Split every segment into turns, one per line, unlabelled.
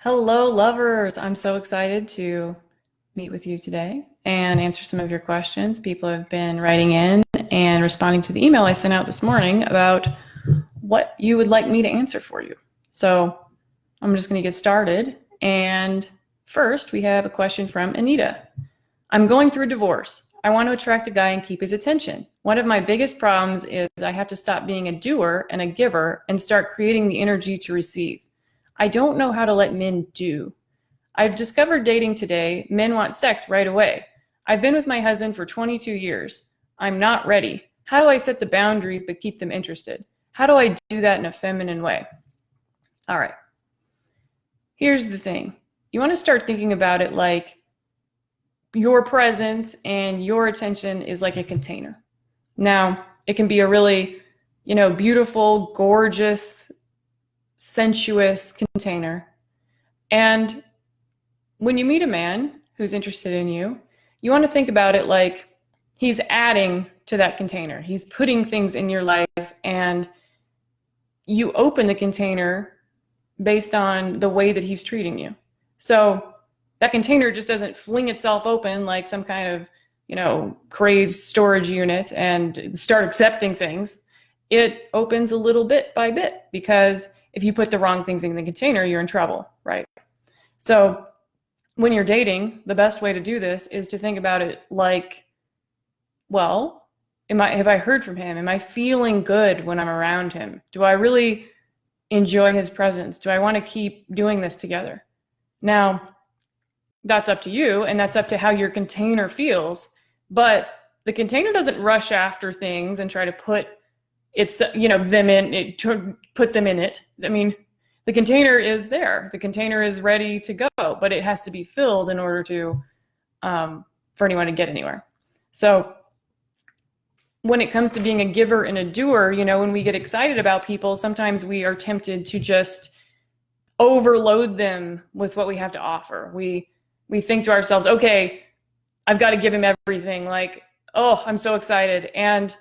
Hello, lovers. I'm so excited to meet with you today and answer some of your questions. People have been writing in and responding to the email I sent out this morning about what you would like me to answer for you. So I'm just going to get started. And first, we have a question from Anita. I'm going through a divorce. I want to attract a guy and keep his attention. One of my biggest problems is I have to stop being a doer and a giver and start creating the energy to receive. I don't know how to let men do. I've discovered dating today, men want sex right away. I've been with my husband for 22 years. I'm not ready. How do I set the boundaries but keep them interested? How do I do that in a feminine way? All right. Here's the thing. You want to start thinking about it like your presence and your attention is like a container. Now, it can be a really, beautiful, gorgeous, sensuous container. And when you meet a man who's interested in you, you want to think about it like he's adding to that container. He's putting things in your life, and you open the container based on the way that he's treating you. So that container just doesn't fling itself open like some kind of, crazed storage unit and start accepting things. It opens a little bit by bit, because if you put the wrong things in the container, you're in trouble, right? So when you're dating, the best way to do this is to think about it like, well, have I heard from him? Am I feeling good when I'm around him? Do I really enjoy his presence? Do I want to keep doing this together? Now, that's up to you, and that's up to how your container feels. But the container doesn't rush after things and try to put put them in it. I mean, the container is there. The container is ready to go, but it has to be filled in order to for anyone to get anywhere. So when it comes to being a giver and a doer, when we get excited about people, sometimes we are tempted to just overload them with what we have to offer. We think to ourselves, okay, I've got to give him everything. Like, oh, I'm so excited. And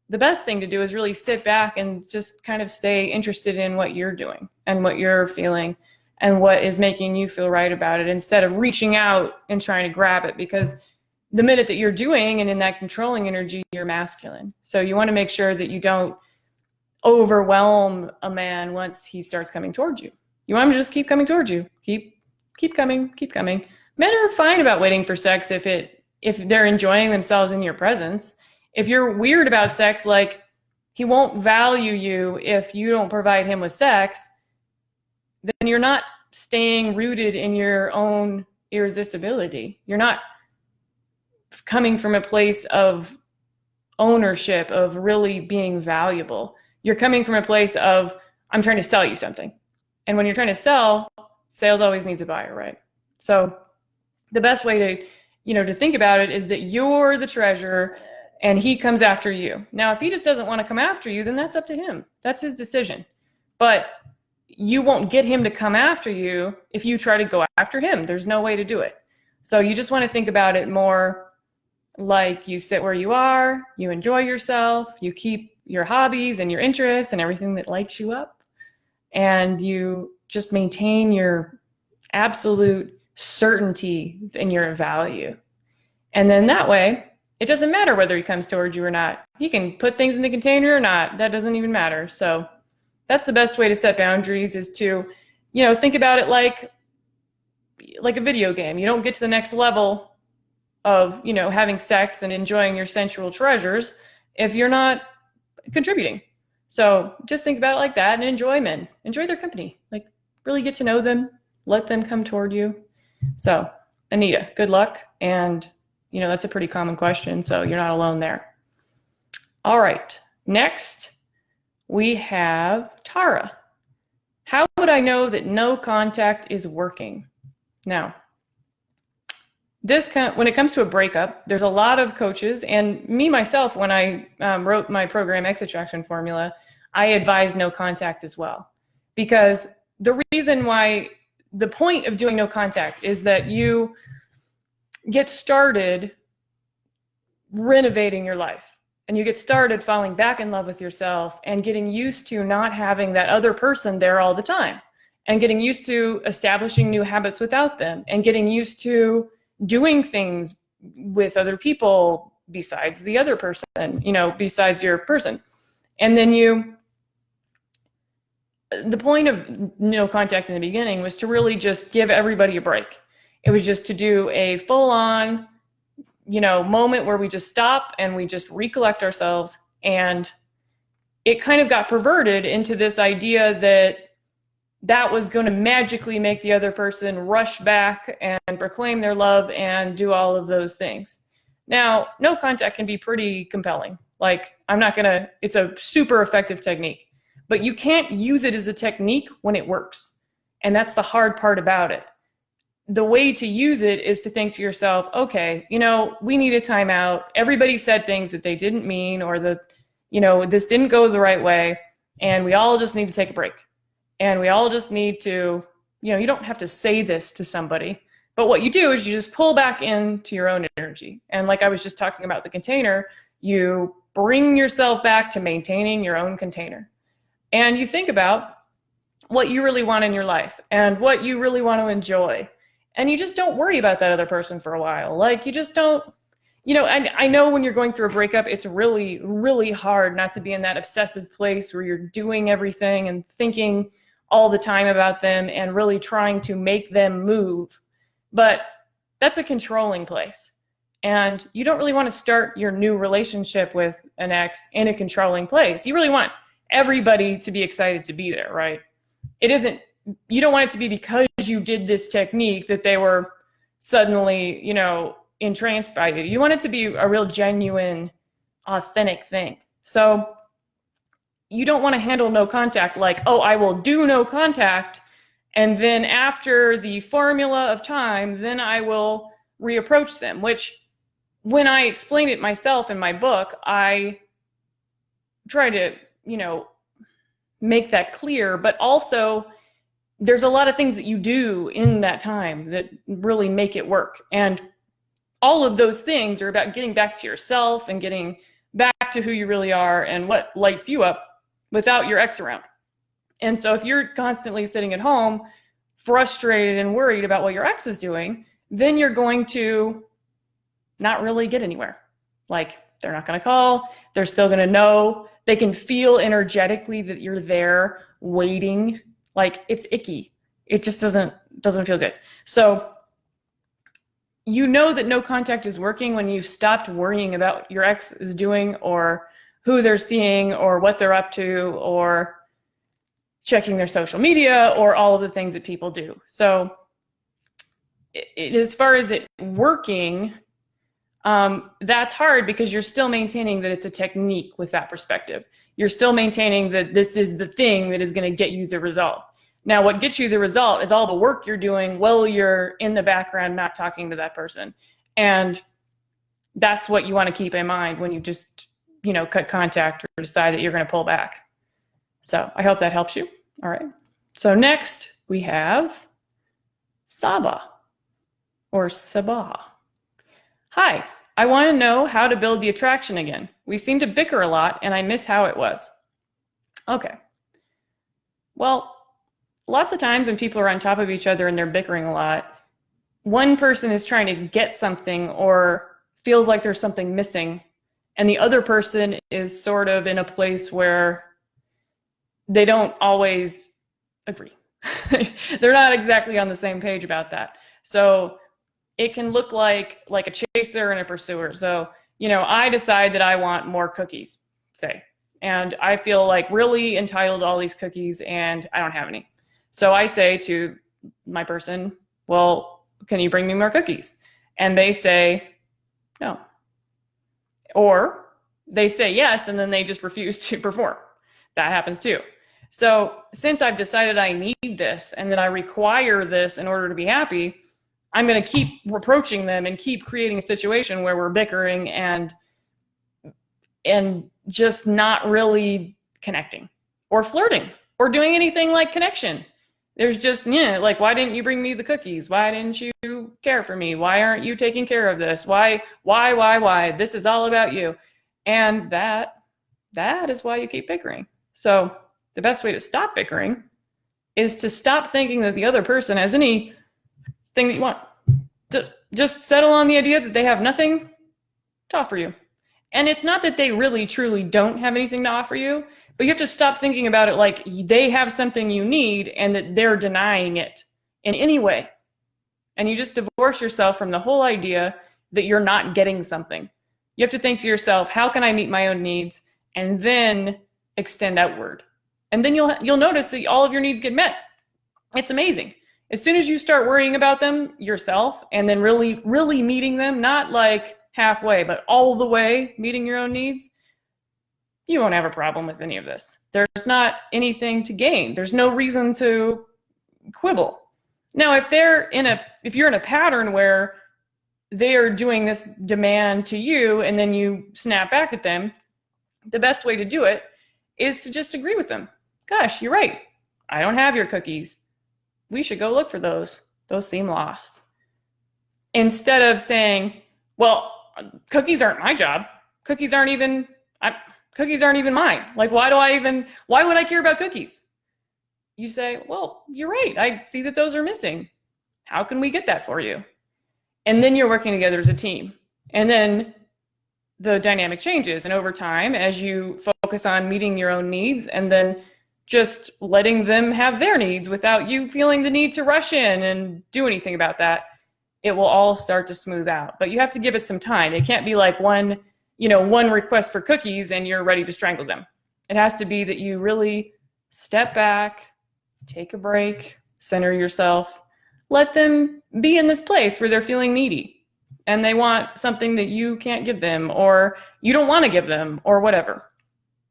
the best thing to do is really sit back and just kind of stay interested in what you're doing and what you're feeling and what is making you feel right about it, instead of reaching out and trying to grab it. Because the minute that you're doing and in that controlling energy, you're masculine. So you want to make sure that you don't overwhelm a man once he starts coming towards you. You want him to just keep coming towards you. Keep coming. Men are fine about waiting for sex if they're enjoying themselves in your presence. If you're weird about sex, like he won't value you if you don't provide him with sex, then you're not staying rooted in your own irresistibility. You're not coming from a place of ownership, of really being valuable. You're coming from a place of, I'm trying to sell you something. And when you're trying to sell, sales always needs a buyer, right? So the best way to think about it is that you're the treasure and he comes after you. Now, if he just doesn't want to come after you, then that's up to him. That's his decision. But you won't get him to come after you if you try to go after him. There's no way to do it. So you just want to think about it more like you sit where you are, you enjoy yourself, you keep your hobbies and your interests and everything that lights you up, and you just maintain your absolute certainty in your value. And then that way, it doesn't matter whether he comes towards you or not. He can put things in the container or not. That doesn't even matter. So that's the best way to set boundaries, is to, think about it like a video game. You don't get to the next level of, having sex and enjoying your sensual treasures if you're not contributing. So just think about it like that and enjoy men. Enjoy their company. Like, really get to know them. Let them come toward you. So, Anita, good luck. And that's a pretty common question, so you're not alone there. All right, next we have Tara. How would I know that no contact is working? Now, when it comes to a breakup, there's a lot of coaches, and me myself, when I wrote my program Exit Attraction Formula, I advise no contact as well. Because the reason why, the point of doing no contact is that you get started renovating your life, and you get started falling back in love with yourself and getting used to not having that other person there all the time. and getting used to establishing new habits without them, and getting used to doing things with other people besides the other person, besides your person. And then the point of no contact in the beginning was to really just give everybody a break. It was just to do a full-on, moment where we just stop and we just recollect ourselves. And it kind of got perverted into this idea that was going to magically make the other person rush back and proclaim their love and do all of those things. Now, no contact can be pretty compelling. Like, it's a super effective technique, but you can't use it as a technique when it works. And that's the hard part about it. The way to use it is to think to yourself, okay, we need a timeout. Everybody said things that they didn't mean, or this didn't go the right way. And we all just need to take a break. And we all just need to, you don't have to say this to somebody, but what you do is you just pull back into your own energy. And like I was just talking about the container, you bring yourself back to maintaining your own container. And you think about what you really want in your life and what you really want to enjoy. And you just don't worry about that other person for a while. Like, you just don't, I know when you're going through a breakup, it's really, really hard not to be in that obsessive place where you're doing everything and thinking all the time about them and really trying to make them move. But that's a controlling place. And you don't really want to start your new relationship with an ex in a controlling place. You really want everybody to be excited to be there, right? You don't want it to be because you did this technique that they were suddenly, entranced by you. You want it to be a real genuine, authentic thing. So you don't want to handle no contact like, oh, I will do no contact, and then after the formula of time, then I will reapproach them, which when I explain it myself in my book, I try to, make that clear, but also there's a lot of things that you do in that time that really make it work. And all of those things are about getting back to yourself and getting back to who you really are and what lights you up without your ex around. And so if you're constantly sitting at home, frustrated and worried about what your ex is doing, then you're going to not really get anywhere. Like, they're not going to call. They're still going to know. They can feel energetically that you're there waiting. Like, it's icky. It just doesn't feel good. So you know that no contact is working when you've stopped worrying about your ex is doing or who they're seeing or what they're up to or checking their social media or all of the things that people do. So as far as it working, that's hard because you're still maintaining that it's a technique with that perspective. You're still maintaining that this is the thing that is going to get you the result. Now, what gets you the result is all the work you're doing while you're in the background not talking to that person. And that's what you want to keep in mind when you just, cut contact or decide that you're going to pull back. So I hope that helps you. All right. So next we have Saba or Sabah. Hi, I want to know how to build the attraction again. We seem to bicker a lot and I miss how it was. Okay. Well, lots of times when people are on top of each other and they're bickering a lot, one person is trying to get something or feels like there's something missing, and the other person is sort of in a place where they don't always agree. They're not exactly on the same page about that. So it can look like a chaser and a pursuer. So, I decide that I want more cookies, say, and I feel like really entitled to all these cookies and I don't have any. So I say to my person, well, can you bring me more cookies? And they say no. Or they say yes, and then they just refuse to perform. That happens too. So since I've decided I need this and that I require this in order to be happy, I'm going to keep reproaching them and keep creating a situation where we're bickering and just not really connecting or flirting or doing anything like connection. There's just, like, why didn't you bring me the cookies? Why didn't you care for me? Why aren't you taking care of this? Why? This is all about you. And that is why you keep bickering. So the best way to stop bickering is to stop thinking that the other person has anything that you want. Just settle on the idea that they have nothing to offer you. And it's not that they really truly don't have anything to offer you, but you have to stop thinking about it like they have something you need and that they're denying it in any way. And you just divorce yourself from the whole idea that you're not getting something. You have to think to yourself, how can I meet my own needs? And then extend outward. And then you'll notice that all of your needs get met. It's amazing. As soon as you start worrying about them yourself and then really, really meeting them, not like halfway, but all the way meeting your own needs, you won't have a problem with any of this. There's not anything to gain. There's no reason to quibble. Now, if you're in a pattern where they are doing this demand to you and then you snap back at them, the best way to do it is to just agree with them. Gosh, you're right. I don't have your cookies. We should go look for those. Those seem lost. Instead of saying, well, cookies aren't my job. Cookies aren't even mine. Like, why would I care about cookies? You say, well, you're right. I see that those are missing. How can we get that for you? And then you're working together as a team. And then the dynamic changes. And over time, as you focus on meeting your own needs and then just letting them have their needs without you feeling the need to rush in and do anything about that, it will all start to smooth out. But you have to give it some time. It can't be like one request for cookies and you're ready to strangle them. It has to be that you really step back, take a break, center yourself, let them be in this place where they're feeling needy and they want something that you can't give them or you don't want to give them or whatever.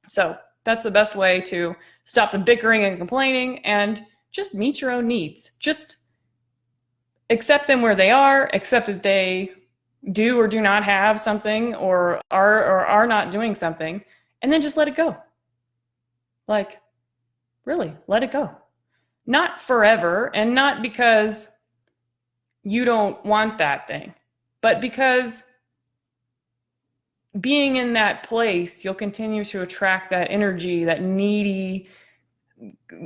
So that's the best way to stop the bickering and complaining and just meet your own needs. Just accept them where they are, accept that they do or do not have something or are not doing something, and then just let it go. Like, really, let it go. Not forever, and not because you don't want that thing, but because being in that place, you'll continue to attract that energy, that needy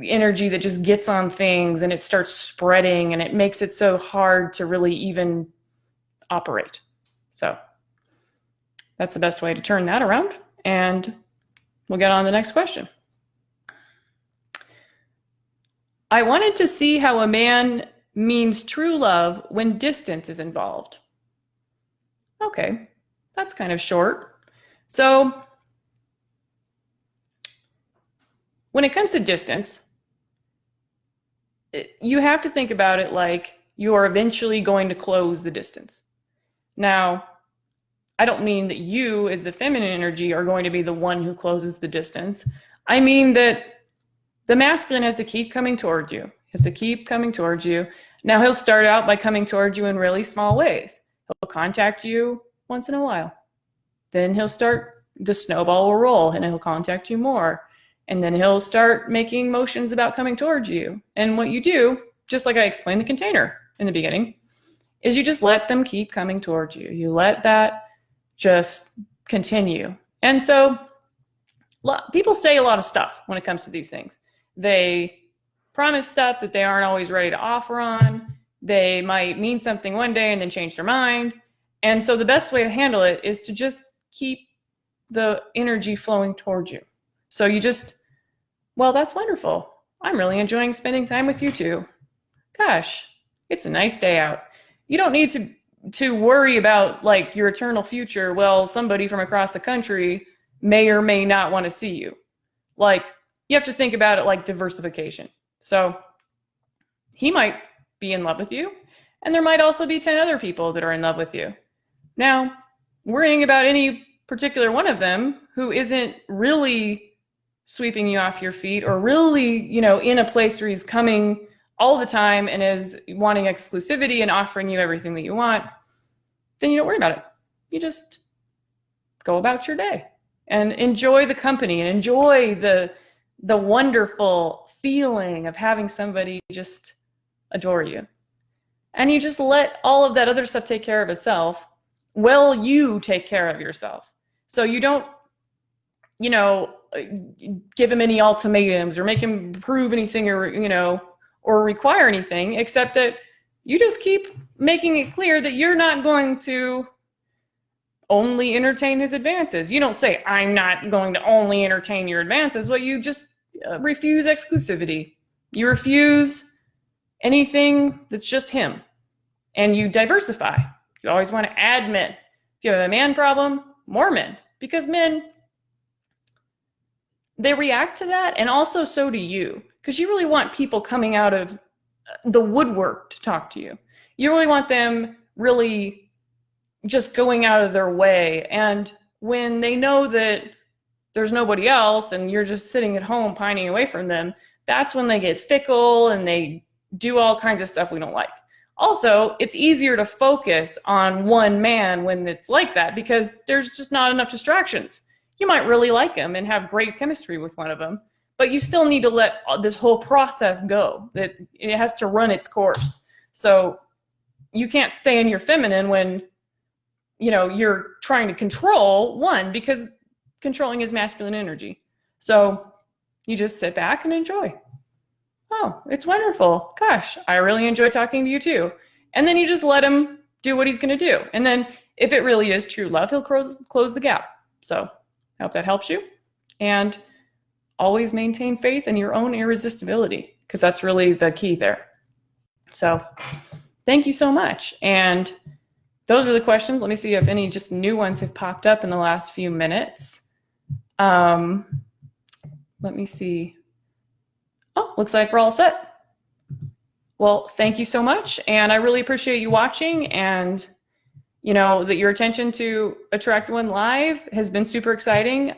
energy that just gets on things and it starts spreading and it makes it so hard to really even operate. So that's the best way to turn that around. And we'll get on to the next question. I wanted to see how a man means true love when distance is involved. Okay, that's kind of short. So when it comes to distance, you have to think about it like you are eventually going to close the distance. Now, I don't mean that you as the feminine energy are going to be the one who closes the distance. I mean that the masculine has to keep coming toward you, Now, he'll start out by coming toward you in really small ways. He'll contact you once in a while. Then the snowball will roll and he'll contact you more. And then he'll start making motions about coming towards you. And what you do, just like I explained the container in the beginning, is you just let them keep coming towards you. You let that just continue. And so people say a lot of stuff when it comes to these things. They promise stuff that they aren't always ready to offer on. They might mean something one day and then change their mind. And so the best way to handle it is to just keep the energy flowing towards you. So you just, well, that's wonderful. I'm really enjoying spending time with you too. Gosh, it's a nice day out. You don't need to worry about like your eternal future. Well, somebody from across the country may or may not want to see you. Like, you have to think about it like diversification. So he might be in love with you, and there might also be 10 other people that are in love with you. Now, worrying about any particular one of them who isn't really sweeping you off your feet or really, in a place where he's coming all the time and is wanting exclusivity and offering you everything that you want, then you don't worry about it. You just go about your day and enjoy the company and enjoy the wonderful feeling of having somebody just adore you. And you just let all of that other stuff take care of itself while you take care of yourself. So you don't, give him any ultimatums or make him prove anything or, or require anything, except that you just keep making it clear that you're not going to only entertain his advances. You don't say, I'm not going to only entertain your advances. Well, you just refuse exclusivity. You refuse anything that's just him. And you diversify. You always want to add men. If you have a man problem, more men. Because men, they react to that, and also so do you. Because you really want people coming out of the woodwork to talk to you. You really want them really just going out of their way. And when they know that there's nobody else and you're just sitting at home pining away from them, that's when they get fickle and they do all kinds of stuff we don't like. Also, it's easier to focus on one man when it's like that because there's just not enough distractions. You might really like him and have great chemistry with one of them, but you still need to let this whole process go. That it has to run its course. So you can't stay in your feminine when you're trying to control one, because controlling is masculine energy. So you just sit back and enjoy. Oh, it's wonderful. Gosh, I really enjoy talking to you too. And then you just let him do what he's going to do. And then if it really is true love, he'll close the gap. So I hope that helps you. And always maintain faith in your own irresistibility, because that's really the key there. So thank you so much. And those are the questions. Let me see if any just new ones have popped up in the last few minutes. Let me see. Oh, looks like we're all set. Well, thank you so much. And I really appreciate you watching, and that your attention to Attract One Live has been super exciting.